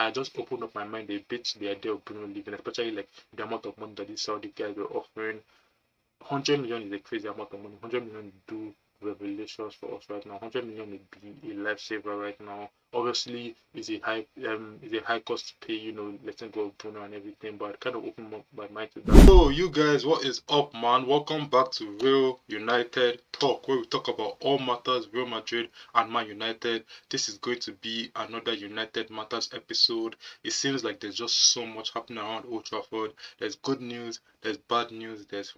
I just opened up my mind a bit to the idea of Bruno leaving, especially like the amount of money that these Saudi guys were offering. 100 million is a crazy amount of money. 100 million do revelations for us right now. 100 million would be a lifesaver right now. Obviously, is a high cost to pay. Letting go of Bruno and everything, but I kind of opened up my mind to that. So, you guys, what is up, man? Welcome back to Real United Talk, where we talk about all matters Real Madrid and Man United. This is going to be another United Matters episode. It seems like there's just so much happening around Old Trafford. There's good news, there's bad news, there's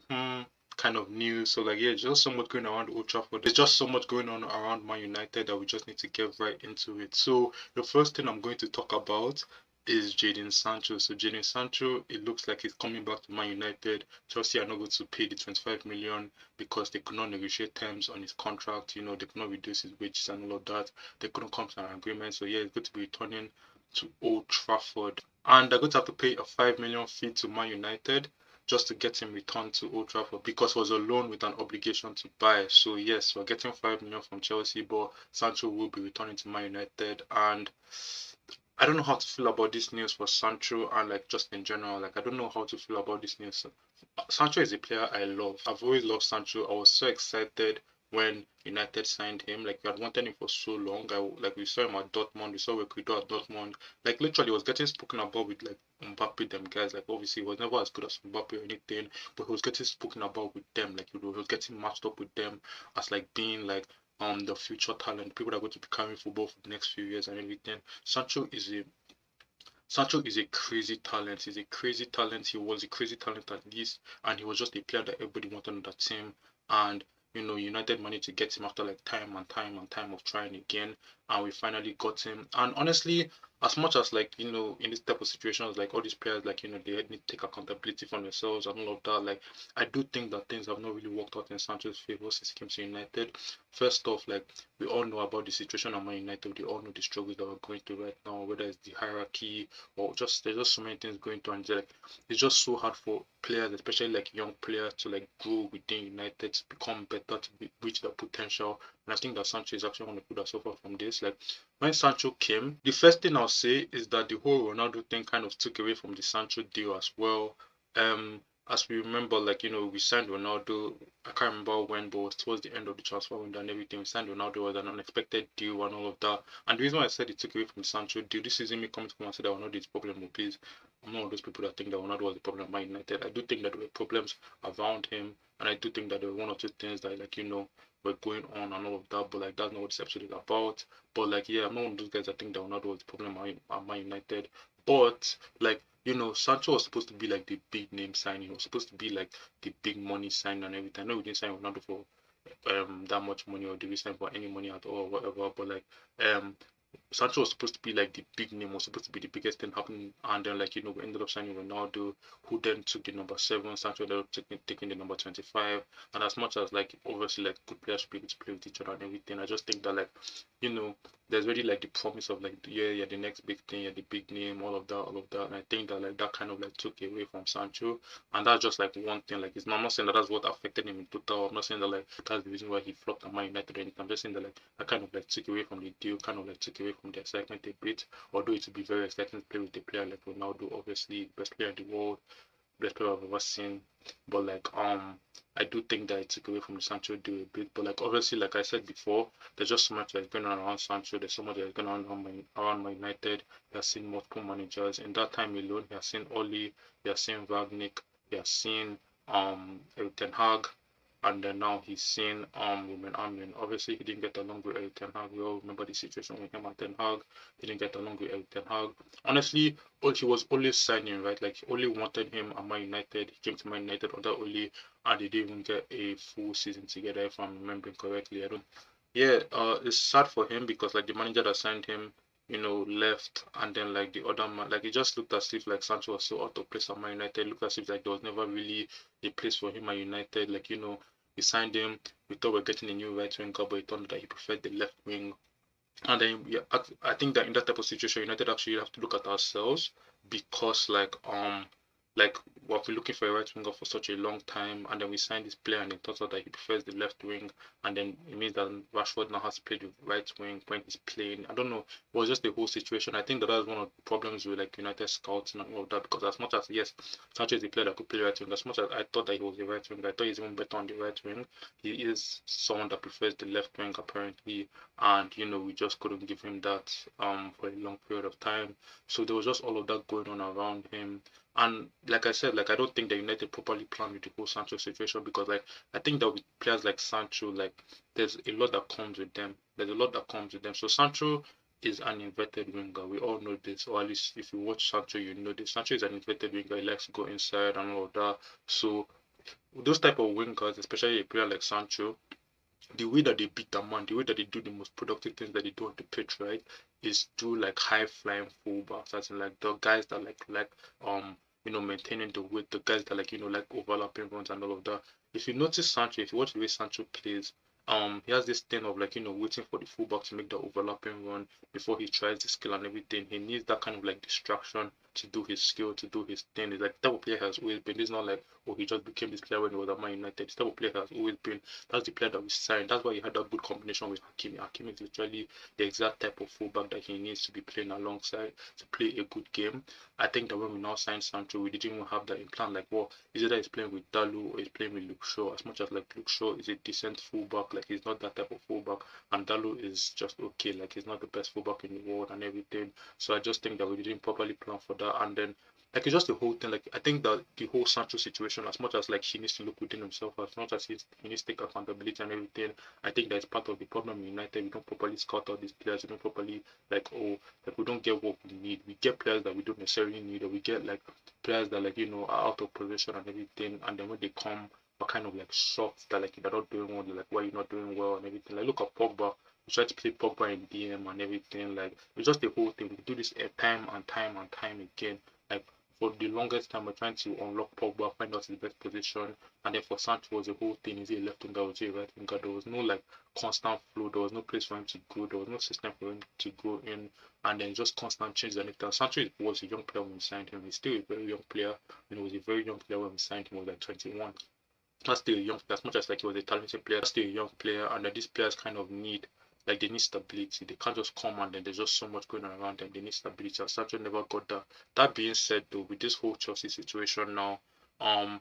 kind of news. So like, yeah, just so much going around Old Trafford. There's just so much going on around Man United that we just need to get right into it. So the first thing I'm going to talk about is Jadon Sancho. So Jadon Sancho, it looks like he's coming back to Man United. Chelsea are not going to pay the 25 million because they could not negotiate terms on his contract. They could not reduce his wages and all of that. They couldn't come to an agreement. So yeah, he's going to be returning to Old Trafford. And they're going to have to pay a 5 million fee to Man United just to get him returned to Old Trafford because it was a loan with an obligation to buy. So yes, we're getting 5 million from Chelsea, but Sancho will be returning to Man United. And I don't know how to feel about this news for Sancho and like just in general. Like I don't know how to feel about this news. Sancho is a player I love. I've always loved Sancho. I was so excited when United signed him. Like we had wanted him for so long. We saw him at Dortmund. We saw what we do at Dortmund. Like literally, was getting spoken about with like Mbappe, them guys. Like obviously, he was never as good as Mbappe or anything, but he was getting spoken about with them. Like he was getting matched up with them as like being like the future talent, people that are going to be carrying football for the next few years and everything. Sancho is a crazy talent. He's a crazy talent. He was a crazy talent at least, and he was just a player that everybody wanted on that team. And United managed to get him after like time and time and time of trying again, and we finally got him. And honestly, as much as like in this type of situations, like all these players, like they need to take accountability for themselves and all of that. Like I do think that things have not really worked out in Sancho's favor since he came to United. First off, like we all know about the situation at Man United. We all know the struggles that we're going through right now, whether it's the hierarchy or just there's just so many things going through, and it's just so hard for players, especially like young players, to like grow within United, to become better, to reach their potential. And I think that Sancho is actually one of the people that suffer from this. Like when Sancho came, the first thing I'll say is that the whole Ronaldo thing kind of took away from the Sancho deal as well. As we remember, like we signed Ronaldo. I can't remember when, but it was towards the end of the transfer window and everything. We signed Ronaldo, was an unexpected deal and all of that. And the reason why I said it took away from the Sancho deal, this isn't me coming to come and say that Ronaldo is the problem. But please, I'm not one of those people that think that Ronaldo was the problem at Man United. I do think that there were problems around him, and I do think that there were one or two things that were going on and all of that. But like that's not what this episode is about. But like yeah, I'm not one of those guys that think that Ronaldo was the problem at Man United. But like Sancho was supposed to be like the big name signing. He was supposed to be like the big money sign and everything. I know we didn't sign Ronaldo for that much money, or did we sign for any money at all or whatever. But like Sancho was supposed to be like the big name, was supposed to be the biggest thing happening, and then like we ended up signing Ronaldo, who then took the number 7. Sancho ended up taking the number 25. And as much as like obviously like good players should be able to play with each other and everything, I just think that like there's already like the promise of like yeah the next big thing, yeah the big name, all of that, and I think that like that kind of like took away from Sancho, and that's just like one thing. Like I'm not saying that that's what affected him in total. I'm not saying that like that's the reason why he flopped at Man United or anything. I'm just saying that like that kind of like took away from the deal, kind of like took away from the excitement a bit. Although it would be very exciting to play with a player like Ronaldo, obviously best player in the world, best player I've ever seen. But like I do think that it took away from the Sancho deal a bit. But like obviously, like I said before, there's just so much that's going on around Sancho. There's so much that's going on around Man United. He has seen multiple managers in that time alone. He has seen Oli, he has seen Ragnick, he has seen Erik ten Hag, and then now he's seen Ruben Amorim. Obviously, he didn't get along with Erik ten Hag. We all remember the situation with him and Ten Hag. He didn't get along with Erik ten Hag. Honestly, he was always signing, right? Like he only wanted him at Man United. He came to Man United under Oli, and they didn't even get a full season together, if I'm remembering correctly. I don't. Yeah, it's sad for him because like the manager that signed him, left, and then like the other man, like it just looked as if like Sancho was so out of place at Man United. It looked as if like there was never really a place for him at United. Like we signed him. We thought we are getting a new right winger, but it turned out that he preferred the left wing. And then yeah, I think that in that type of situation, United actually have to look at ourselves because like like we've been looking for a right winger for such a long time, and then we signed this player, and it turns out that he prefers the left wing, and then it means that Rashford now has to play the right wing when he's playing. I don't know. It was just the whole situation. I think that was one of the problems with like United scouting and all of that, because as much as yes, Sancho is a player that could play right wing, as much as I thought that he was a right wing, I thought he's even better on the right wing. He is someone that prefers the left wing apparently, and we just couldn't give him that for a long period of time. So there was just all of that going on around him. And like I said, like I don't think that United properly planned with the whole Sancho situation, because like I think that with players like Sancho, like there's a lot that comes with them. There's a lot that comes with them. So Sancho is an inverted winger. We all know this, or at least if you watch Sancho, you know this. Sancho is an inverted winger. He likes to go inside and all of that. So those type of wingers, especially a player like Sancho, the way that they beat a man, the way that they do the most productive things that they do on the pitch, right, is through like high flying fullbacks, as in like the guys that maintaining the weight, the guys that like overlapping runs and all of that. If you notice Sancho, if you watch the way Sancho plays, he has this thing of like waiting for the fullback to make the overlapping run before he tries the skill and everything. He needs that kind of like distraction to do his skill, to do his thing. It's like that type of player has always been. It's not like, oh, he just became this player when he was at Man United. This type of player has always been. That's the player that we signed. That's why he had that good combination with Hakimi. Hakimi is literally the exact type of fullback that he needs to be playing alongside to play a good game. I think that when we now signed Sancho, we didn't even have that in plan. Like, well, is it that he's playing with Dalu or he's playing with Luke Shaw? As much as like Luke Shaw is a decent fullback, like he's not that type of fullback, and Dalu is just okay. Like he's not the best fullback in the world and everything. So I just think that we didn't properly plan for that, and then like it's just the whole thing. Like I think that the whole Sancho situation, as much as like he needs to look within himself, as much as he needs to take accountability and everything, I think that's part of the problem in United. We don't properly scout out these players. We don't properly like we don't get what we need. We get players that we don't necessarily need, or we get like players that like are out of position and everything, and then when they come, are kind of like shocked that like they're not doing well. They're like, why are you not doing well and everything. Like look at Pogba. We try to play Pogba in DM and everything. Like it's just the whole thing. We do this time and time and time again. Like for the longest time, we're trying to unlock Pogba, find out his best position, and then for Sancho was the whole thing. Is he a left winger or is he a right winger? There was no like constant flow. There was no place for him to go. There was no system for him to go in, and then just constant changes and everything. Sancho was a young player when we signed him. He's still a very young player. He was a very young player when we signed him. He was like 21. That's still a young player. As much as like he was a talented player, that's still a young player, and these players kind of need like they need stability. They can't just come and then there's just so much going on around them. They need stability. And Sancho never got that. That being said, though, with this whole Chelsea situation now, um,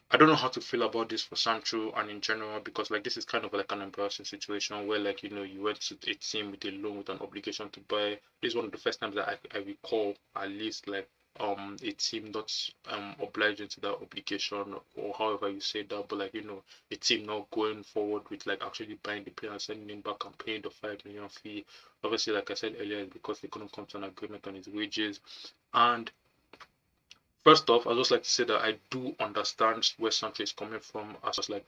I don't know how to feel about this for Sancho and in general, because like this is kind of like an embarrassing situation where like you went to a team with a loan with an obligation to buy. This is one of the first times that I recall at least like a team not obliging to that obligation, or however you say that, but like a team not going forward with like actually buying the player and sending him back and paying the 5 million fee. Obviously, like I said earlier, it's because they couldn't come to an agreement on his wages. And first off, I just like to say that I do understand where Sancho is coming from. As like,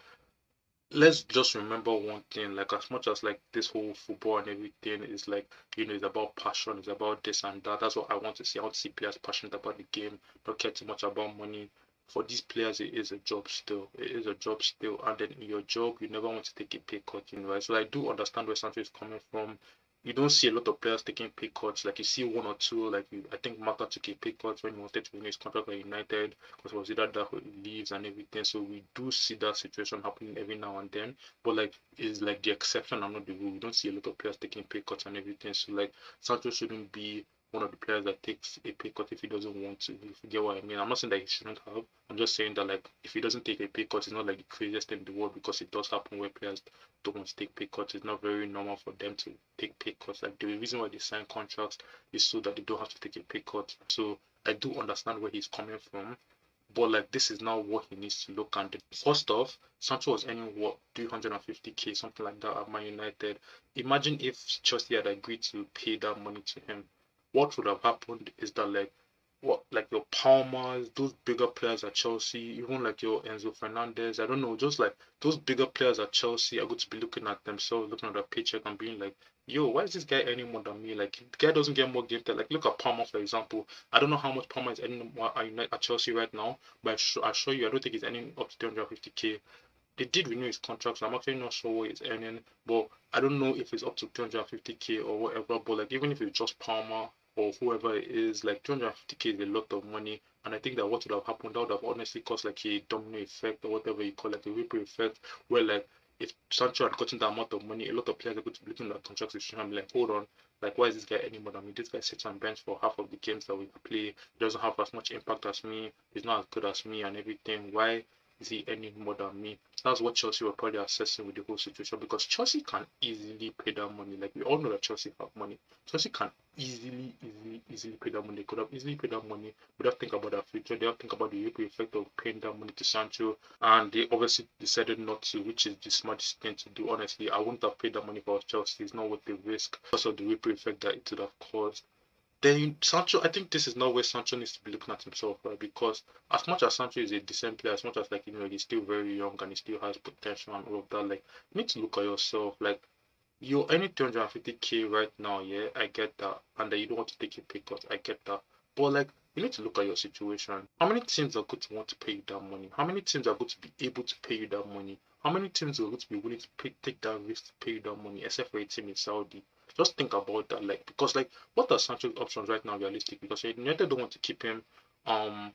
let's just remember one thing. Like, as much as like this whole football and everything is like, it's about passion, it's about this and that. That's what I want to see. I want to see players passionate about the game, not care too much about money. For these players, it is a job still. It is a job still, and then in your job, you never want to take a pay cut, right? So I do understand where Sancho is coming from. You don't see a lot of players taking pay cuts. Like you see one or two. Like I think Mata took a pay cut when he wanted to renew his contract with United, because it was either that or he leaves and everything. So we do see that situation happening every now and then. But like it's like the exception and not the rule. We don't see a lot of players taking pay cuts and everything. So like Sancho shouldn't be one of the players that takes a pay cut if he doesn't want to. If you get what I mean. I'm not saying that he shouldn't have. I'm just saying that like if he doesn't take a pay cut, it's not like the craziest thing in the world, because it does happen where players don't want to take pay cuts. It's not very normal for them to take pay cuts. Like the reason why they sign contracts is so that they don't have to take a pay cut. So I do understand where he's coming from. But like this is now what he needs to look at. First off, Sancho was earning what 350k, something like that at Man United. Imagine if Chelsea had agreed to pay that money to him. What would have happened is that like your Palmers, those bigger players at Chelsea, even like your Enzo Fernandez, I don't know, just like those bigger players at Chelsea are going to be looking at themselves, looking at their paycheck and being like, yo, why is this guy earning more than me? Like the guy doesn't get more game time. Like look at Palmer for example. I don't know how much Palmer is earning at Chelsea right now, but I assure you, I don't think he's earning up to 350k. They did renew his contract, so I'm actually not sure what he's earning, but I don't know if it's up to 250k or whatever. But like even if it's just Palmer, or whoever it is. Like 250k is a lot of money, and I think that what would have happened, that would have honestly caused like a domino effect or whatever you call it, a ripple effect, where like if Sancho had gotten that amount of money, a lot of players are going to be looking at contract situation and be like, hold on, like why is this guy any more than me? This guy sits on bench for half of the games that we play. He doesn't have as much impact as me. He's not as good as me and everything. Why is he any more than me? That's what Chelsea were probably assessing with the whole situation, because Chelsea can easily pay that money. Like we all know that Chelsea have money. Chelsea can easily pay that money. They could have easily paid that money without thinking about their future. They don't think about the ripple effect of paying that money to Sancho, and they obviously decided not to, which is the smartest thing to do. Honestly, I wouldn't have paid that money for Chelsea. It's not worth the risk because of the ripple effect that it would have caused. Then Sancho, I think this is not where Sancho needs to be looking at himself, right? Because as much as Sancho is a decent player, as much as like he's still very young and he still has potential and all of that, like you need to look at yourself. Like you're earning 250k right now, yeah, I get that, and that you don't want to take a pay cut, I get that. But like you need to look at your situation. How many teams are going to want to pay you that money? How many teams are going to be able to pay you that money? How many teams are going to be willing to take that risk to pay you that money, except for a team in Saudi? Just think about that, like because like what are Sancho's options right now realistic? Because United don't want to keep him, um,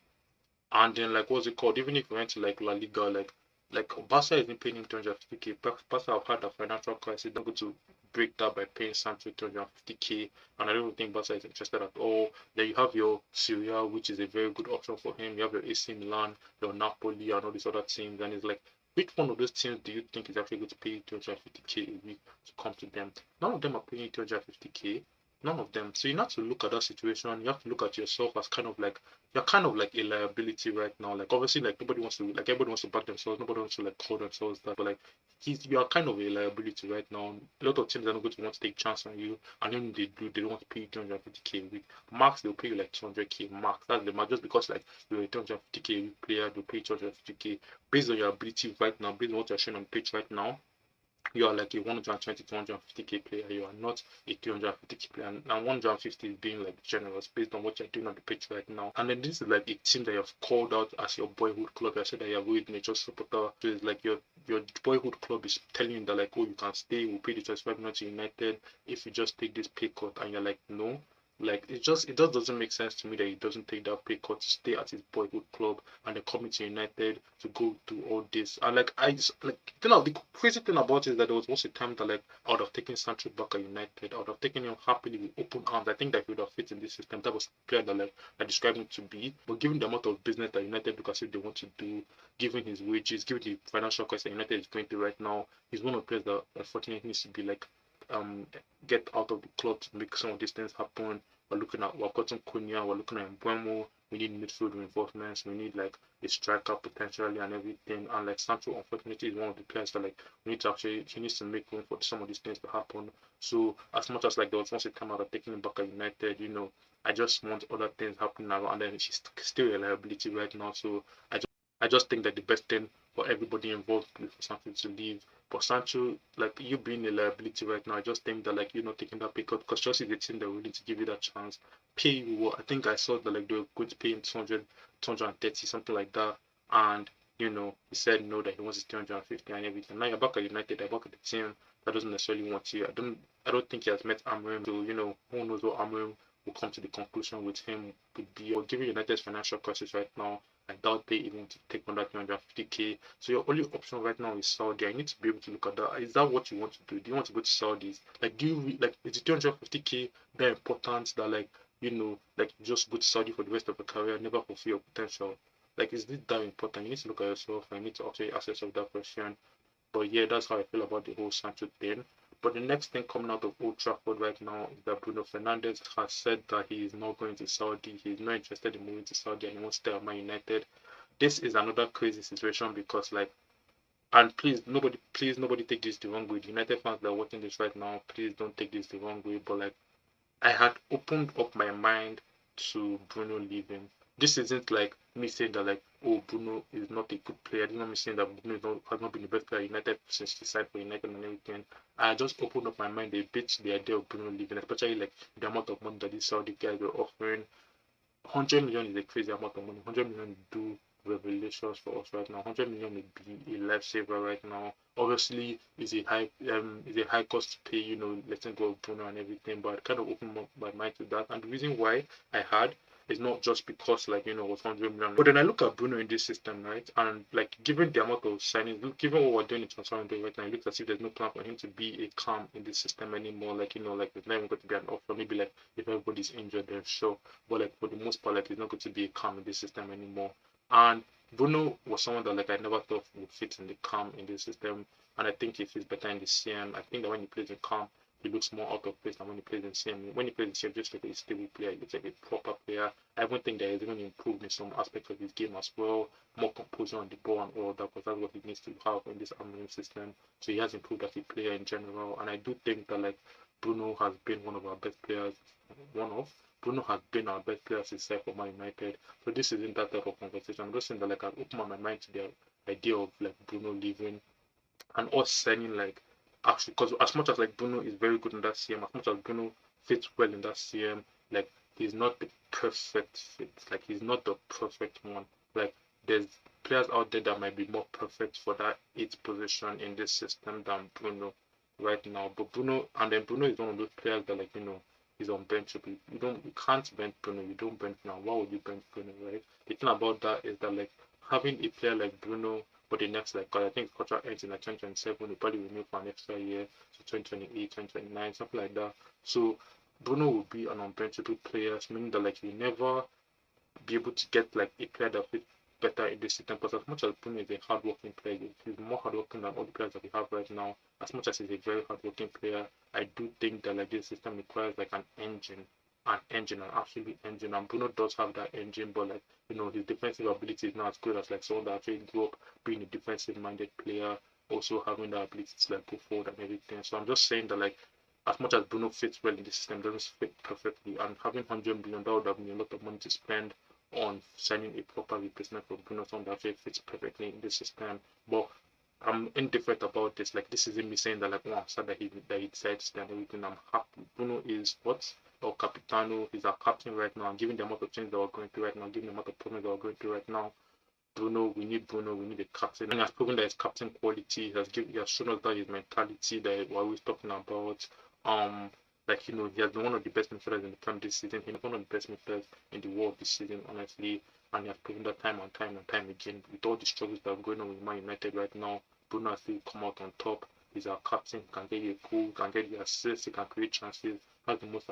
and then like what's it called? Even if we went to like La Liga, like Barca isn't paying him 250k. Barca have had a financial crisis. They're going to break that by paying Sancho 250k, and I don't think Barca is interested at all. Then you have your Syria, which is a very good option for him. You have your AC Milan, your Napoli, and all these other teams, and it's like, which one of those teams do you think is actually going to pay you 250k a week to come to them? None of them are paying you 250k. None of them. So you have to look at that situation. You have to look at yourself as kind of like, you're kind of like a liability right now. Like obviously, like nobody wants to, like everybody wants to back themselves. Nobody wants to like call themselves that. But like you are kind of a liability right now. A lot of teams are not going to want to take chance on you, and then they do. They don't want to pay you 250k a week. Max, they'll pay you like 200k max. That's the max. Just because like you're a 250k a week player, they'll pay you 250k based on your ability right now, based on what you're showing on pitch right now. You are like a 120 to 150k player. You are not a 350k player, and 150 is being like generous based on what you're doing on the pitch right now. And then this is like a team that you have called out as your boyhood club. You said that you're with nature supporter. So it's like your boyhood club is telling you that like, oh, you can stay, we'll pay the 25 million to United if you just take this pay cut, and you're like, no. Like it just doesn't make sense to me that he doesn't take that pay cut to stay at his boyhood club and then coming to United to go do all this. And like I just like the crazy thing about it is that there was once a time that like I would have taken Sancho back at United. I would have taken him happily with open arms. I think that he would have fit in this system. That was the player that like I described him to be. But given the amount of business that United look as if they want to do, given his wages, given the financial crisis that United is going through right now, he's one of the players that unfortunately needs to be like um get out of the club to make some of these things happen. We're gotten Cunha, we're looking at Mbeumo, we need midfield reinforcements, we need like a striker potentially and everything. And like Sancho unfortunately is one of the players that like we need to actually he needs to make room for some of these things to happen. So as much as like there was once a time out of taking him back at United, I just want other things happening now, and then she's still a liability right now. So I just think that the best thing for everybody involved is for Sancho to leave. But Sancho, like you being a liability right now, I just think that like you're not taking that pick up because Chelsea is the team that are willing to give you that chance. Pay you what I think I saw that like they were going to pay him 200, 230, something like that. And he said no, that he wants his 250 and everything. Now you're back at United, you're back at the team that doesn't necessarily want you. I don't think he has met Amorim. So, who knows what Amorim will come to the conclusion with him would be. Or given United's financial crisis right now, I doubt they even to take on that 250k. So your only option right now is Saudi. I need to be able to look at that. Is that what you want to do? Do you want to go to Saudis? Like, is the 250k that important that like just go to Saudi for the rest of your career, never fulfill your potential? Like, is this that important? You need to look at yourself. I need to actually ask yourself that question. But yeah, that's how I feel about the whole Sancho thing. But the next thing coming out of Old Trafford right now is that Bruno Fernandes has said that he is not going to Saudi. He's not interested in moving to Saudi and he wants to stay at Man United. This is another crazy situation because and please nobody take this the wrong way. The United fans that are watching this right now, please don't take this the wrong way. But I had opened up my mind to Bruno leaving. This isn't like me saying that oh, Bruno is not a good player. This is not me saying that Bruno has not been the best player at United since he signed for United and everything. I just opened up my mind a bit to the idea of Bruno leaving, especially like the amount of money that these Saudi guys were offering. 100 million is a crazy amount of money. 100 million do revelations for us right now. 100 million would be a lifesaver right now. Obviously, is a high cost to pay, letting go of Bruno and everything, but it kind of opened up my mind to that. And the reason why I had is not just because it was 100 million. But then I look at Bruno in this system, right? And like given the amount of signings, given what we're doing in transfer window right now, it looks as if there's no plan for him to be a calm in this system anymore. Like like there's not even going to be an offer. Maybe like if everybody's injured, then sure. But like for the most part, like he's not going to be a calm in this system anymore. And Bruno was someone that like I never thought would fit in the calm in this system. And I think he fits better in the CM. I think that when he plays in calm, he looks more out of place than when he plays in CM. When he plays in CM, just like a stable player, he looks like a proper player. I even think that he's even improved in some aspects of his game as well, more composure on the ball and all that, because that's what he needs to have in this Amorim system. So he has improved as a player in general, and I do think that like Bruno has been one of our best players. Bruno has been our best player since for Man United. So this isn't that type of conversation. I'm just saying that like I've opened my mind to the idea of like Bruno leaving and us signing like actually because as much as like Bruno is very good in that CM, as much as Bruno fits well in that CM, like he's not the perfect fit. Like he's not the perfect one. Like there's players out there that might be more perfect for that eighth position in this system than Bruno right now. But Bruno is one of those players that like he's unbenchable. You can't bench Bruno. You don't bench now. Why would you bench Bruno, right? The thing about that is that like having a player like Bruno for the next like, cause I think contract ends in like 2027, we probably renew for an extra year, so 2028, 2029, something like that. So Bruno will be an unbenchable player, meaning that like you never be able to get like a player that fits better in this system. Because as much as Bruno is a hardworking player, he's more hardworking than all the players that we have right now. As much as he's a very hardworking player, I do think that like this system requires like an absolute engine. And Bruno does have that engine, but like his defensive ability is not as good as like someone that actually grew up being a defensive-minded player, also having that ability to like go forward and everything. So I'm just saying that like as much as Bruno fits well in the system, doesn't fit perfectly. And having 100 million, that would have been a lot of money to spend on signing a proper replacement for Bruno, someone that actually fits perfectly in the system. But I'm indifferent about this. Like this isn't me saying that like I'm sad that he decided to stay and everything. I'm happy. Bruno is what? Or Capitano, he's our captain right now. And given the amount of change that we're going through right now, given the amount of problems that we're going through right now, Bruno, we need a captain. And he has proven that his captain quality. He has shown us that his mentality that we're always talking about. Like he has been one of the best midfielders in the Prem this season. He's one of the best midfielders in the world this season, honestly. And he has proven that time and time and time again. With all the struggles that are going on with Man United right now, Bruno has still come out on top. He's our captain. He can get you a goal, can get you assists, he can create chances. Has the most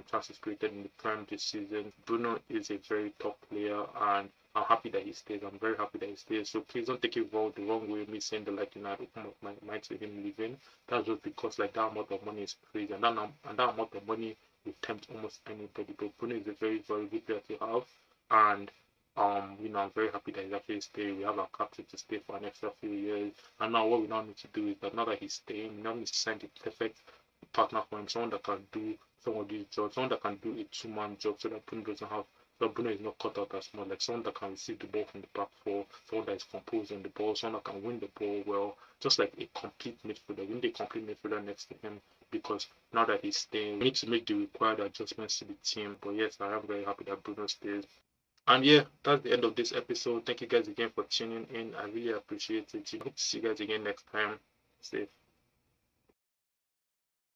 chances created in the Prem this season. Bruno is a very top player, and I'm happy that he stays. I'm very happy that he stays. So please don't take it the wrong way. Me saying that like I open up my mind to him leaving. That's just because like that amount of money is crazy, and that amount of money will tempt almost anybody. But Bruno is a very very good player to have, and I'm very happy that he's actually staying. We have our captain to stay for an extra few years, and now what we now need to do is that now that he's staying, we now need to sign the perfect partner for him, someone that can do some of these jobs, someone that can do a two-man job, so that Bruno doesn't have. So Bruno is not cut out as much, like someone that can receive the ball from the back four, someone that is composed on the ball, someone that can win the ball well, just like a complete midfielder. We need a complete midfielder next to him because now that he's staying, we need to make the required adjustments to the team. But yes, I am very happy that Bruno stays. And yeah, that's the end of this episode. Thank you guys again for tuning in. I really appreciate it. Hope to see you guys again next time. Stay